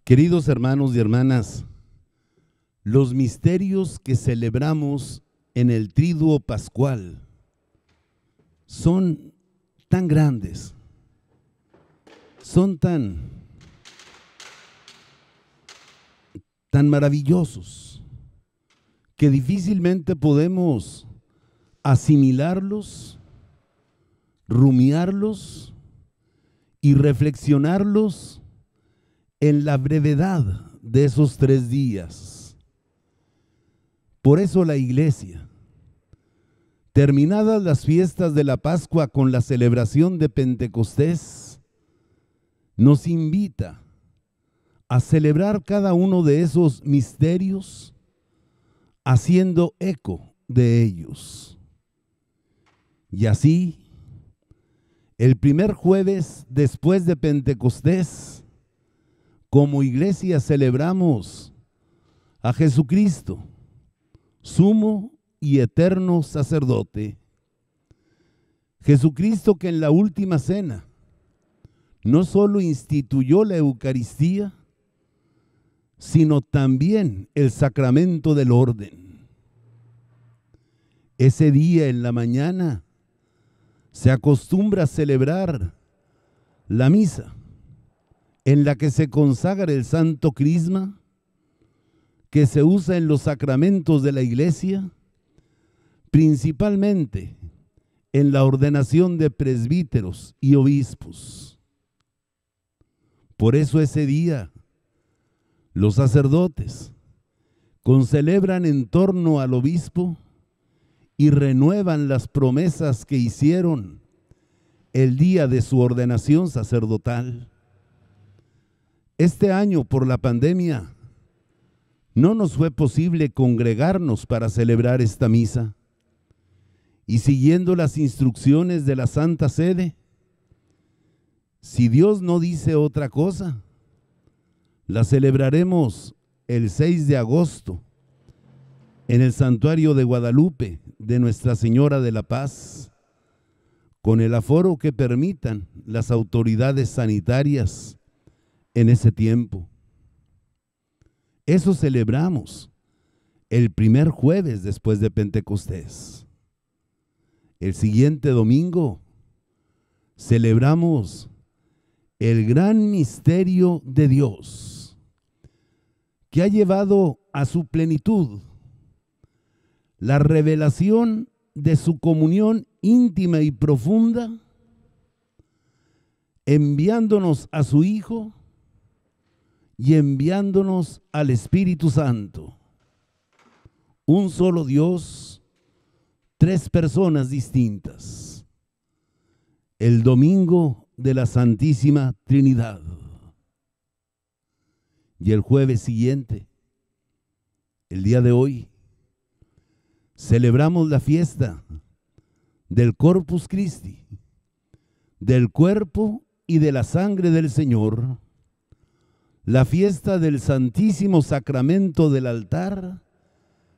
Queridos hermanos y hermanas, los misterios que celebramos en el Triduo Pascual son tan grandes, son tan maravillosos, que difícilmente podemos asimilarlos, rumiarlos y reflexionarlos en la brevedad de esos 3 días. Por eso la Iglesia, terminadas las fiestas de la Pascua con la celebración de Pentecostés, nos invita a celebrar cada uno de esos misterios haciendo eco de ellos. Y así, el primer jueves después de Pentecostés, como iglesia celebramos a Jesucristo, sumo y eterno sacerdote. Jesucristo que en la última cena no solo instituyó la Eucaristía, sino también el sacramento del orden. Ese día en la mañana se acostumbra a celebrar la misa, en la que se consagra el Santo Crisma, que se usa en los sacramentos de la Iglesia, principalmente en la ordenación de presbíteros y obispos. Por eso ese día los sacerdotes concelebran en torno al obispo y renuevan las promesas que hicieron el día de su ordenación sacerdotal. Este año, por la pandemia, no nos fue posible congregarnos para celebrar esta misa. Y siguiendo las instrucciones de la Santa Sede, si Dios no dice otra cosa, la celebraremos el 6 de agosto en el Santuario de Guadalupe de Nuestra Señora de la Paz, con el aforo que permitan las autoridades sanitarias en ese tiempo. Eso celebramos el primer jueves después de Pentecostés. El siguiente domingo celebramos el gran misterio de Dios, que ha llevado a su plenitud la revelación de su comunión íntima y profunda, enviándonos a su Hijo y enviándonos al Espíritu Santo. Un solo Dios, 3 personas distintas. El domingo de la Santísima Trinidad. Y el jueves siguiente, el día de hoy, celebramos la fiesta del Corpus Christi, del cuerpo y de la sangre del Señor, la fiesta del Santísimo Sacramento del altar,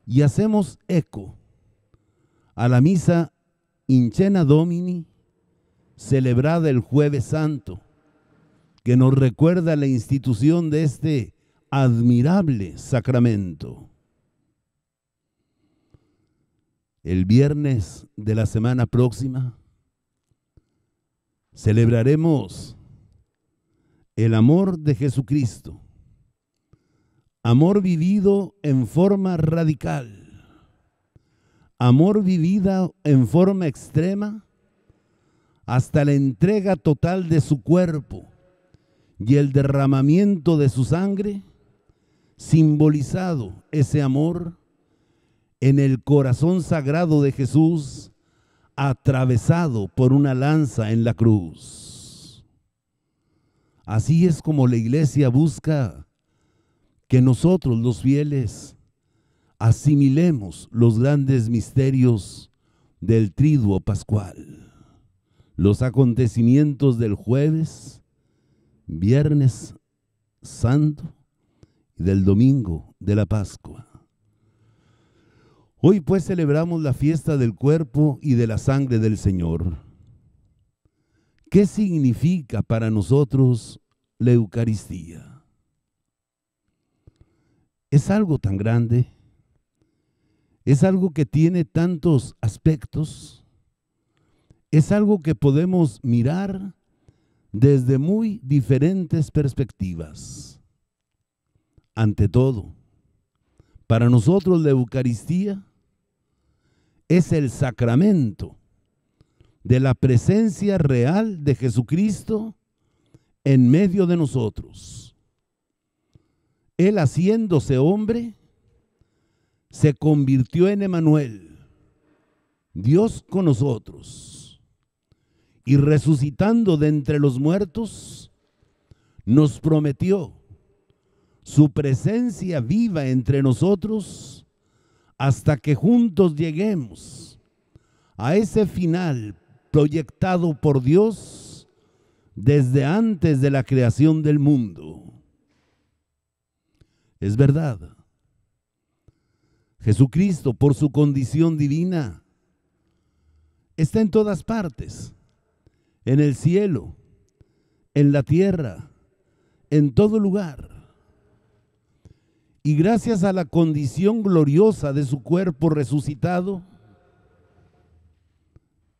y hacemos eco a la misa In Cena Domini, celebrada el Jueves Santo, que nos recuerda la institución de este admirable sacramento. El viernes de la semana próxima celebraremos el amor de Jesucristo, amor vivido en forma radical, amor vivido en forma extrema, hasta la entrega total de su cuerpo y el derramamiento de su sangre, simbolizado ese amor en el corazón sagrado de Jesús, atravesado por una lanza en la cruz. Así es como la Iglesia busca que nosotros, los fieles, asimilemos los grandes misterios del Triduo Pascual, los acontecimientos del jueves, viernes santo y del domingo de la Pascua. Hoy pues celebramos la fiesta del cuerpo y de la sangre del Señor. ¿Qué significa para nosotros la Eucaristía? es algo tan grande, es algo que tiene tantos aspectos, es algo que podemos mirar desde muy diferentes perspectivas. Ante todo, para nosotros la Eucaristía es el sacramento de la presencia real de Jesucristo en medio de nosotros. Él, haciéndose hombre, se convirtió en Emmanuel, Dios con nosotros, y resucitando de entre los muertos, nos prometió su presencia viva entre nosotros hasta que juntos lleguemos a ese final proyectado por Dios desde antes de la creación del mundo. Es verdad, Jesucristo, por su condición divina, está en todas partes, en el cielo, en la tierra, en todo lugar. Y gracias a la condición gloriosa de su cuerpo resucitado,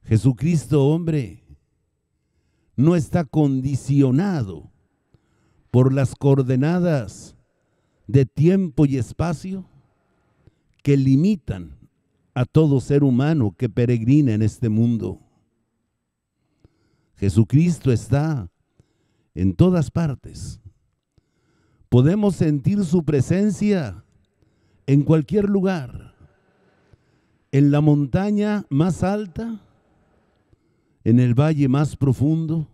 Jesucristo, hombre, no está condicionado por las coordenadas de tiempo y espacio que limitan a todo ser humano que peregrina en este mundo. Jesucristo está en todas partes. Podemos sentir su presencia en cualquier lugar, en la montaña más alta, en el valle más profundo,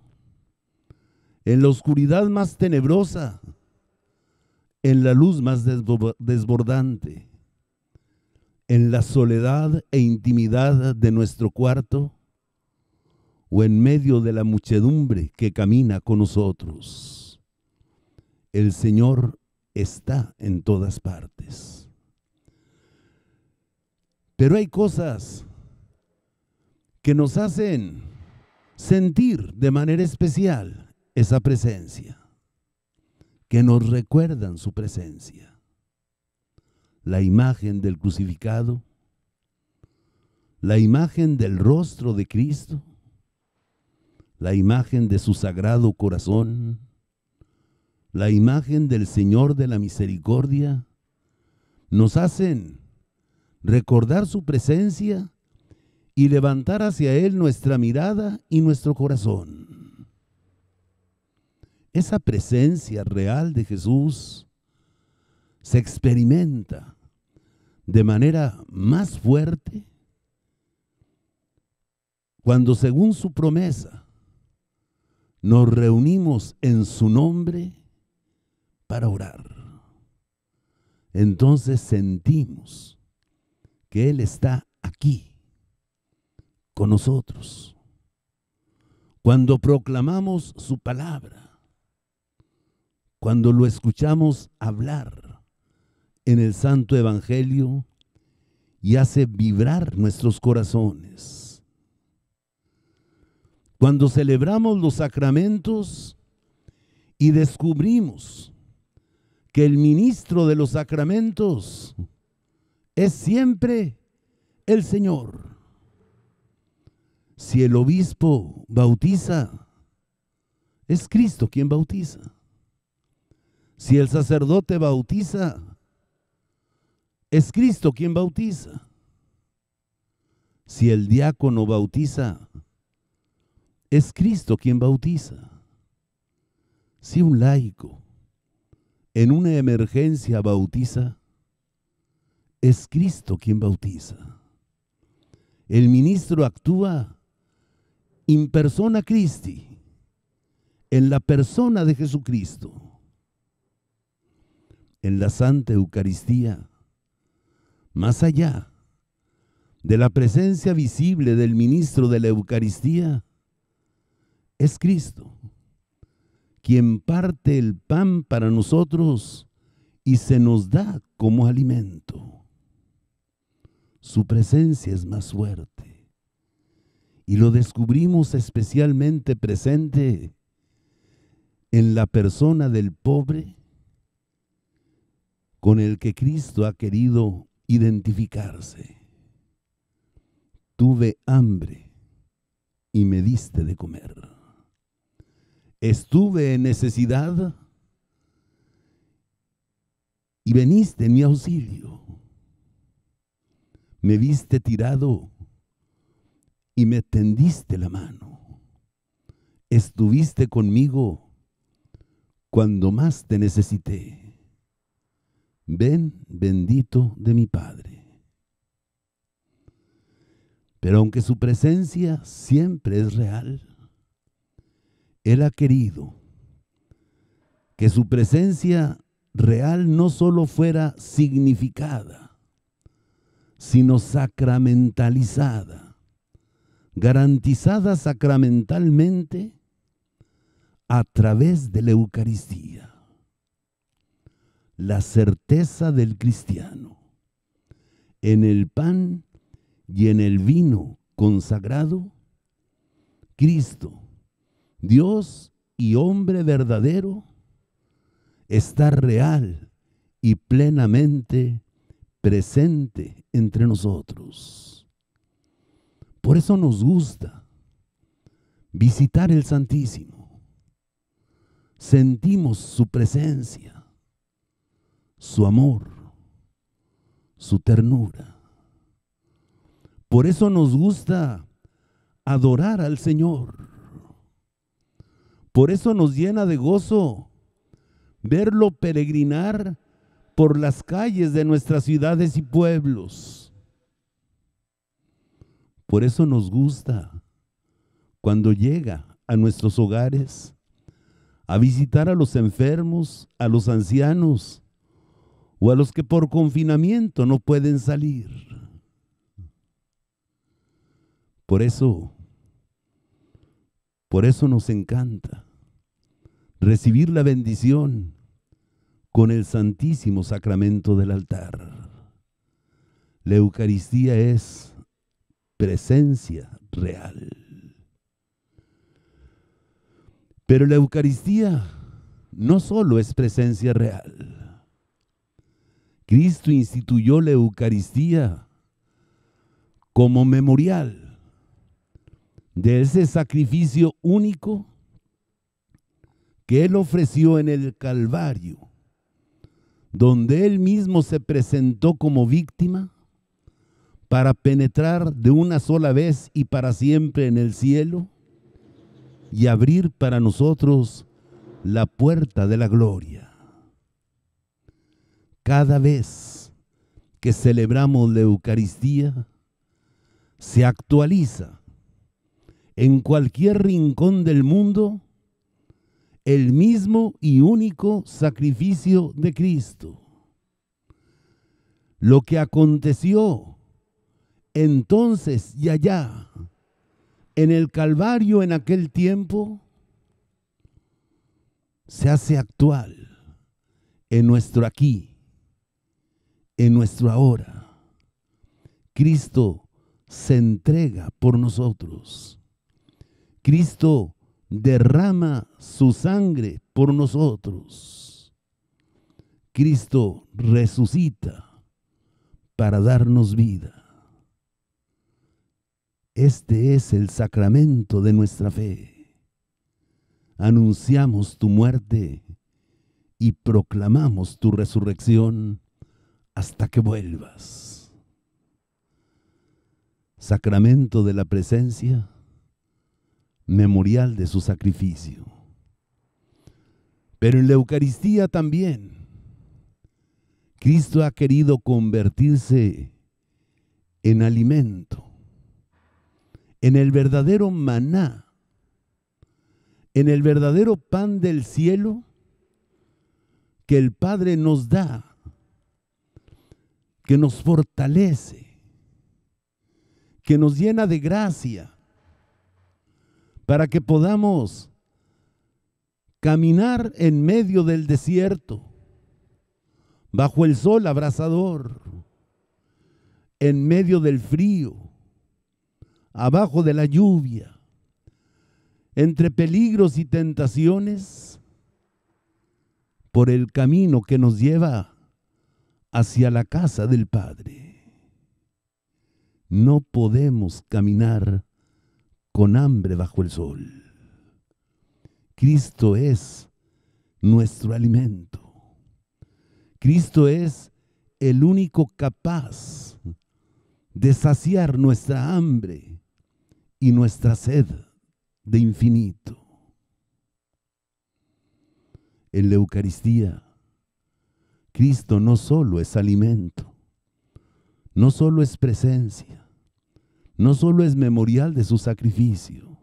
en la oscuridad más tenebrosa, en la luz más desbordante, en la soledad e intimidad de nuestro cuarto, o en medio de la muchedumbre que camina con nosotros. El Señor está en todas partes. Pero hay cosas que nos hacen sentir de manera especial esa presencia, que nos recuerdan su presencia. La imagen del crucificado, la imagen del rostro de Cristo, la imagen de su sagrado corazón, la imagen del Señor de la misericordia, nos hacen recordar su presencia y levantar hacia Él nuestra mirada y nuestro corazón. Esa presencia real de Jesús se experimenta de manera más fuerte cuando, según su promesa, nos reunimos en su nombre para orar. Entonces sentimos que Él está aquí con nosotros. Cuando proclamamos su palabra, cuando lo escuchamos hablar en el Santo Evangelio y hace vibrar nuestros corazones. Cuando celebramos los sacramentos y descubrimos que el ministro de los sacramentos es siempre el Señor. Si el obispo bautiza, es Cristo quien bautiza. Si el sacerdote bautiza, es Cristo quien bautiza. Si el diácono bautiza, es Cristo quien bautiza. Si un laico en una emergencia bautiza, es Cristo quien bautiza. El ministro actúa in persona Christi, en la persona de Jesucristo. En la Santa Eucaristía, más allá de la presencia visible del ministro de la Eucaristía, es Cristo quien parte el pan para nosotros y se nos da como alimento. Su presencia es más fuerte y lo descubrimos especialmente presente en la persona del pobre con el que Cristo ha querido identificarse. Tuve hambre y me diste de comer. Estuve en necesidad y veniste en mi auxilio. Me viste tirado y me tendiste la mano. Estuviste conmigo cuando más te necesité. Ven, bendito de mi Padre. Pero aunque su presencia siempre es real, Él ha querido que su presencia real no solo fuera significada, sino sacramentalizada, garantizada sacramentalmente a través de la Eucaristía. La certeza del cristiano en el pan y en el vino consagrado, Cristo, Dios y hombre verdadero, está real y plenamente presente entre nosotros. Por eso nos gusta visitar el Santísimo. Sentimos su presencia, su amor, su ternura. Por eso nos gusta adorar al Señor. Por eso nos llena de gozo verlo peregrinar por las calles de nuestras ciudades y pueblos. Por eso nos gusta cuando llega a nuestros hogares a visitar a los enfermos, a los ancianos o a los que por confinamiento no pueden salir. Por eso nos encanta recibir la bendición con el Santísimo Sacramento del altar. La Eucaristía es presencia real. Pero la Eucaristía no solo es presencia real. Cristo instituyó la Eucaristía como memorial de ese sacrificio único que Él ofreció en el Calvario, donde Él mismo se presentó como víctima para penetrar de una sola vez y para siempre en el cielo y abrir para nosotros la puerta de la gloria. Cada vez que celebramos la Eucaristía, se actualiza en cualquier rincón del mundo el mismo y único sacrificio de Cristo. Lo que aconteció entonces y allá, en el Calvario en aquel tiempo, se hace actual en nuestro aquí, en nuestro ahora. Cristo se entrega por nosotros. Cristo derrama su sangre por nosotros. Cristo resucita para darnos vida. Este es el sacramento de nuestra fe. Anunciamos tu muerte y proclamamos tu resurrección hasta que vuelvas. Sacramento de la presencia, memorial de su sacrificio. Pero en la Eucaristía también, Cristo ha querido convertirse en alimento, en el verdadero maná, en el verdadero pan del cielo que el Padre nos da, que nos fortalece, que nos llena de gracia, para que podamos caminar en medio del desierto, bajo el sol abrasador, en medio del frío, abajo de la lluvia, entre peligros y tentaciones, por el camino que nos lleva hacia la casa del Padre. No podemos caminar con hambre bajo el sol. Cristo es nuestro alimento. Cristo es el único capaz de saciar nuestra hambre y nuestra sed de infinito. En la Eucaristía, Cristo no solo es alimento, no solo es presencia, no solo es memorial de su sacrificio,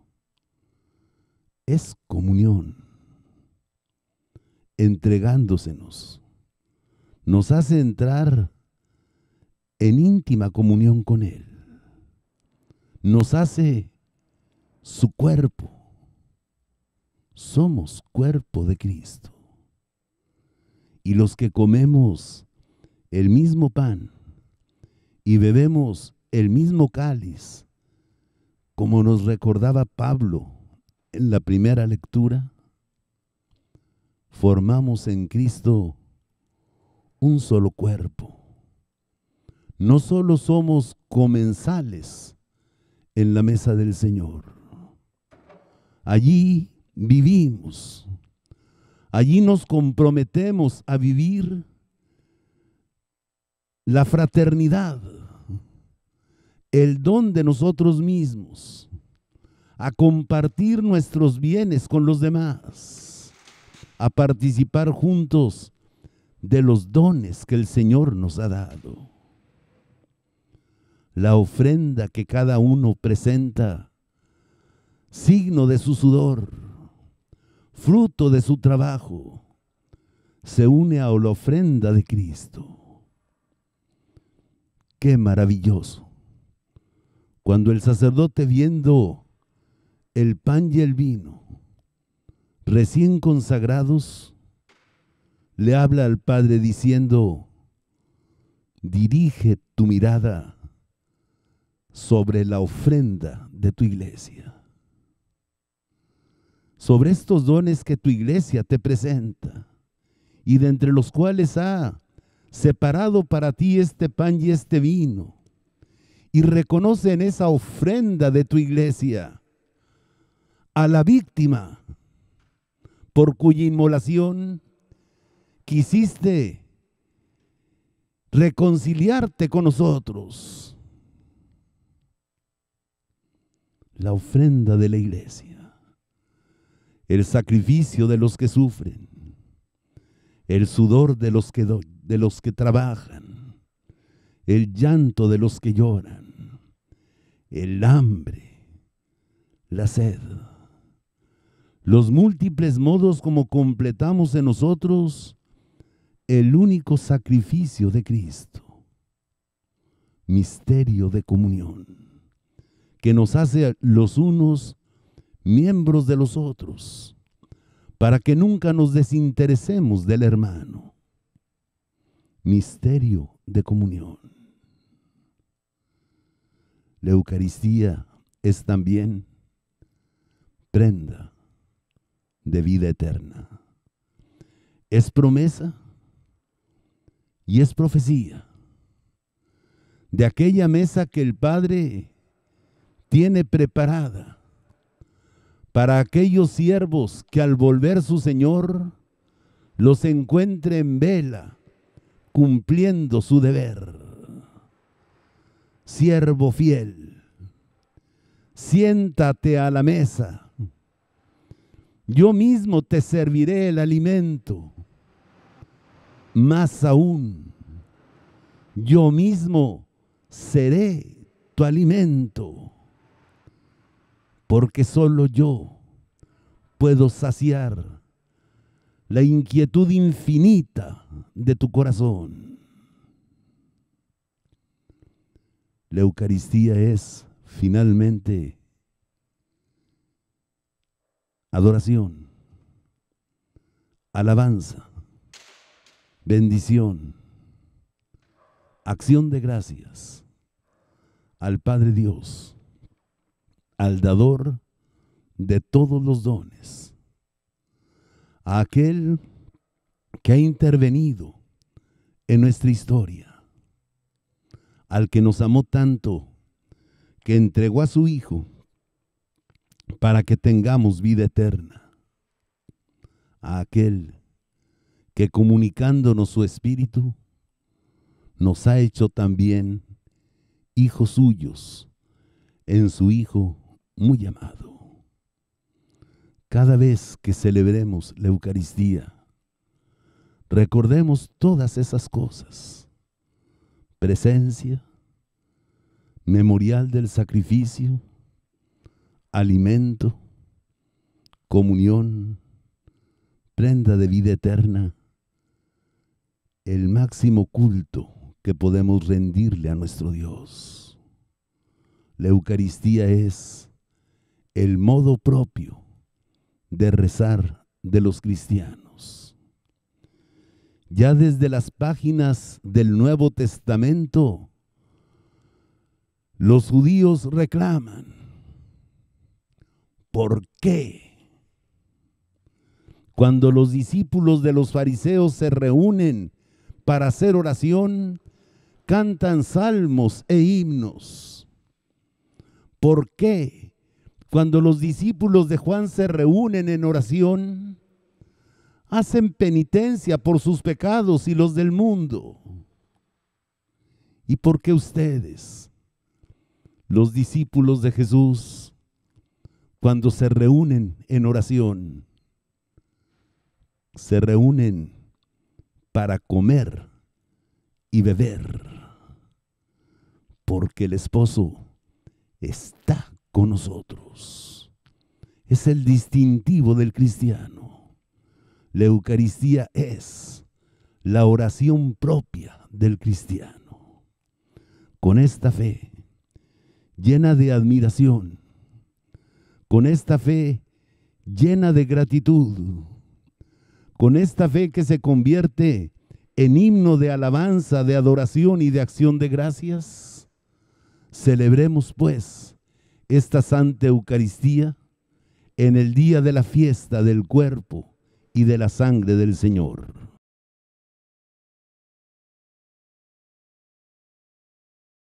es comunión. Entregándosenos, nos hace entrar en íntima comunión con Él. Nos hace su cuerpo. Somos cuerpo de Cristo. Y los que comemos el mismo pan y bebemos el mismo cáliz, como nos recordaba Pablo en la primera lectura, formamos en Cristo un solo cuerpo. No solo somos comensales en la mesa del Señor. Allí vivimos. Allí nos comprometemos a vivir la fraternidad, el don de nosotros mismos, a compartir nuestros bienes con los demás, a participar juntos de los dones que el Señor nos ha dado. La ofrenda que cada uno presenta, signo de su sudor, fruto de su trabajo, se une a la ofrenda de Cristo. ¡Qué maravilloso! Cuando el sacerdote, viendo el pan y el vino recién consagrados, le habla al Padre diciendo: dirige tu mirada sobre la ofrenda de tu iglesia, sobre estos dones que tu iglesia te presenta, y de entre los cuales ha separado para ti este pan y este vino, y reconoce en esa ofrenda de tu iglesia a la víctima por cuya inmolación quisiste reconciliarte con nosotros. La ofrenda de la iglesia, el sacrificio de los que sufren, el sudor de los que trabajan, el llanto de los que lloran, el hambre, la sed, los múltiples modos como completamos en nosotros el único sacrificio de Cristo, misterio de comunión, que nos hace los unos miembros de los otros, para que nunca nos desinteresemos del hermano. Misterio de comunión. La Eucaristía es también prenda de vida eterna. Es promesa y es profecía de aquella mesa que el Padre tiene preparada para aquellos siervos que al volver su Señor los encuentre en vela, cumpliendo su deber. Siervo fiel, siéntate a la mesa. Yo mismo te serviré el alimento. Más aún, yo mismo seré tu alimento, porque solo yo puedo saciar la inquietud infinita de tu corazón. La Eucaristía es finalmente adoración, alabanza, bendición, acción de gracias al Padre Dios, al dador de todos los dones, a aquel que ha intervenido en nuestra historia, al que nos amó tanto, que entregó a su Hijo para que tengamos vida eterna, a aquel que comunicándonos su Espíritu, nos ha hecho también hijos suyos en su Hijo muy amado. Cada vez que celebremos la Eucaristía, recordemos todas esas cosas: presencia, memorial del sacrificio, alimento, comunión, prenda de vida eterna, el máximo culto que podemos rendirle a nuestro Dios. La Eucaristía es el modo propio de rezar de los cristianos. Ya desde las páginas del Nuevo Testamento, los judíos reclaman: ¿por qué? Cuando los discípulos de los fariseos se reúnen para hacer oración, cantan salmos e himnos. ¿Por qué? Cuando los discípulos de Juan se reúnen en oración, hacen penitencia por sus pecados y los del mundo. ¿Y por qué ustedes, los discípulos de Jesús, cuando se reúnen en oración, se reúnen para comer y beber? Porque el esposo está con nosotros. Es el distintivo del cristiano. La Eucaristía es la oración propia del cristiano. Con esta fe llena de admiración, con esta fe llena de gratitud, con esta fe que se convierte en himno de alabanza, de adoración y de acción de gracias, celebremos pues esta Santa Eucaristía en el día de la fiesta del cuerpo y de la sangre del Señor.